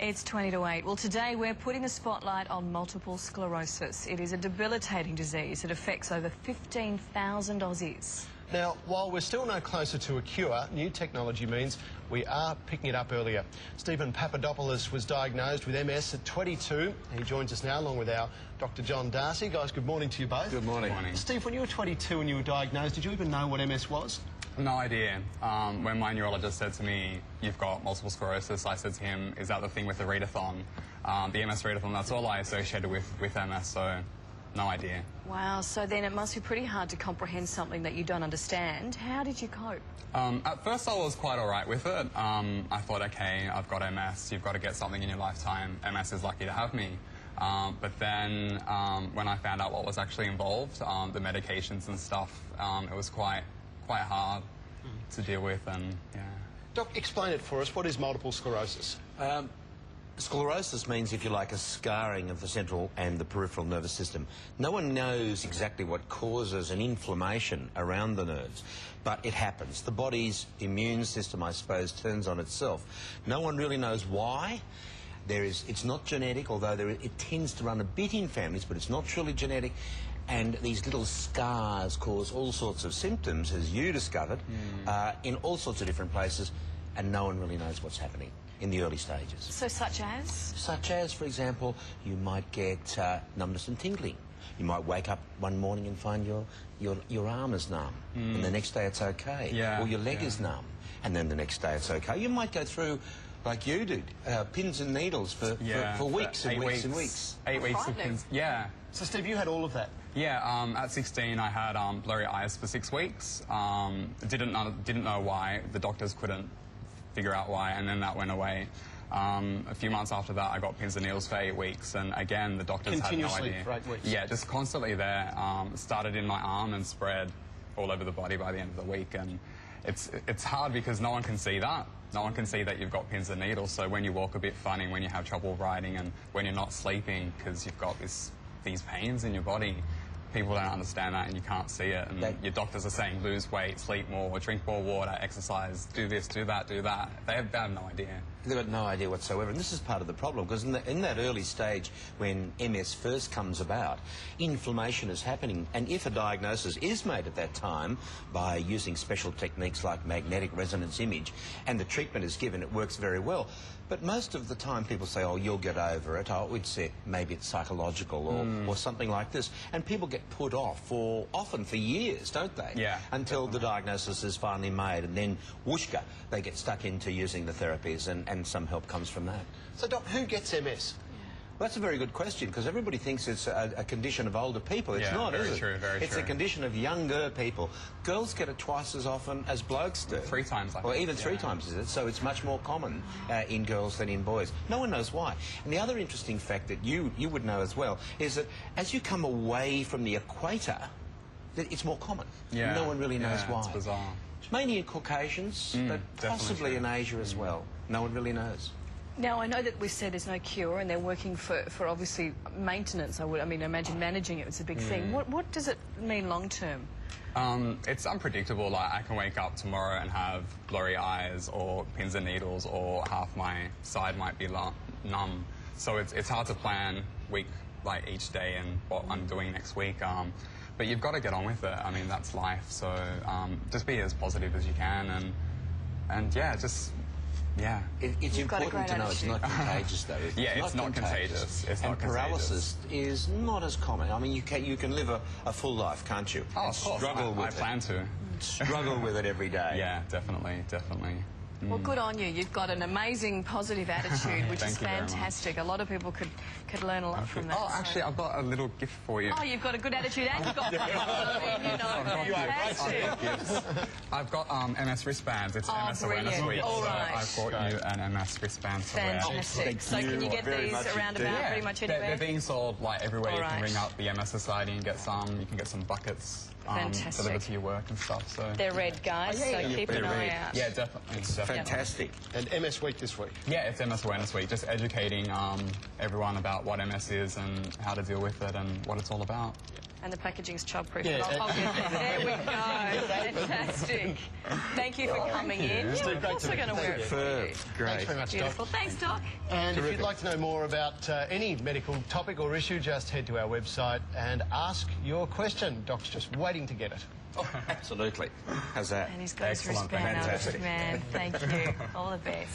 It's 20 to 8. Well, today we're putting the spotlight on multiple sclerosis. It is a debilitating disease that affects over 15,000 Aussies. Now, while we're still no closer to a cure, new technology means we are picking it up earlier. Stephen Papadopoulos was diagnosed with MS at 22. He joins us now along with our Dr. John Darcy. Guys, good morning to you both. Good morning. Steve, when you were 22 and you were diagnosed, did you even know what MS was? No idea. When my neurologist said to me, "You've got multiple sclerosis," I said to him, "Is that the thing with the readathon?" The MS readathon, that's all I associated with MS, so no idea. Wow, so then it must be pretty hard to comprehend something that you don't understand. How did you cope? At first I was quite all right with it. I thought, okay, I've got MS, you've got to get something in your lifetime. MS is lucky to have me. But then when I found out what was actually involved, the medications and stuff, it was quite hard to deal with, and yeah. Doc, explain it for us. What is multiple sclerosis? Sclerosis means, if you like, a scarring of the central and the peripheral nervous system. No one knows exactly what causes an inflammation around the nerves, but it happens. The body's immune system, I suppose, turns on itself. No one really knows why. It's not genetic, although it tends to run a bit in families, but it's not truly genetic. And these little scars cause all sorts of symptoms, as you discovered, in all sorts of different places, and no one really knows what's happening in the early stages. So such as? Such as, for example, you might get numbness and tingling. You might wake up one morning and find your arm is numb, and the next day it's okay. Yeah, or your leg is numb, and then the next day it's okay. You might go through, like you did, pins and needles for weeks and weeks and weeks. 8 weeks of pins, yeah. So, Steve, you had all of that? Yeah, at 16 I had blurry eyes for 6 weeks. Didn't know why. The doctors couldn't figure out why, and then that went away. A few months after that I got pins and needles for 8 weeks, and again the doctors had no idea. For 8 weeks? Yeah, just constantly there. Started in my arm and spread all over the body by the end of the week, and it's hard because no one can see that. No one can see that you've got pins and needles, so when you walk a bit funny, when you have trouble riding, and when you're not sleeping because you've got these pains in your body, people don't understand that and you can't see it, and your doctors are saying lose weight, sleep more, drink more water, exercise, do this, do that, do that. They have no idea. They've got no idea whatsoever, and this is part of the problem, because in that early stage when MS first comes about, inflammation is happening, and if a diagnosis is made at that time by using special techniques like magnetic resonance image, and the treatment is given, it works very well. But most of the time people say, oh, you'll get over it, we'd say maybe it's psychological or something like this, and people get put off often for years, don't they? Yeah. Until the diagnosis is finally made, and then whooshka, they get stuck into using the therapies, and some help comes from that. So, Doc, who gets MS? Well, that's a very good question, because everybody thinks it's a condition of older people. It's not, is it? Very true. It's a condition of younger people. Girls get it twice as often as blokes do. 3 times, I think. Or even 3 times, is it? So it's much more common in girls than in boys. No one knows why. And the other interesting fact that you would know as well is that as you come away from the equator, it's more common. Yeah. No one really knows why. It's bizarre. Mainly in Caucasians, but possibly in Asia as well. No one really knows. Now, I know that we said there's no cure, and they're working for obviously maintenance. I mean, imagine managing it was a big thing. What does it mean long term? It's unpredictable. Like, I can wake up tomorrow and have blurry eyes or pins and needles, or half my side might be numb. So it's hard to plan each day and what I'm doing next week. But you've got to get on with it. I mean, that's life. So just be as positive as you can, and yeah, just. Yeah. It's important to know it's not contagious, though. It's not contagious. It's not contagious. Paralysis is not as common. I mean, you can live a full life, can't you? Oh, of course. I plan to. Struggle with it every day. Yeah, definitely. Well, good on you. You've got an amazing positive attitude, which is fantastic. A lot of people could learn a lot from that. Oh, actually, I've got a little gift for you. Oh, you've got a good attitude and you've got fantastic. I've got MS wristbands. It's MS Awareness Week. All right. I've brought you an MS wristband to wear. Fantastic. So can you get these around about pretty much anywhere? They're being sold everywhere. You can ring up the MS Society and get some. You can get some buckets. Delivered to your work and stuff. So they're red, guys, so keep an eye out. Yeah, definitely. It's fantastic. And MS Week this week? Yeah, it's MS Awareness Week, just educating everyone about what MS is and how to deal with it and what it's all about. And the packaging's child-proof. Yeah, I'll get there. There we go. Fantastic. Thank you for coming in. Steve, Yeah, great of course to we're going to wear it for you. Great. Thanks very much, Beautiful. Doc. Thanks, Doc. And if Terrific. you'd like to know more about any medical topic or issue, just head to our website and ask your question. Doc's just waiting to get it. Oh, absolutely. How's that? And he's got his Excellent. wristband on, Fantastic. man. Thank you. All the best.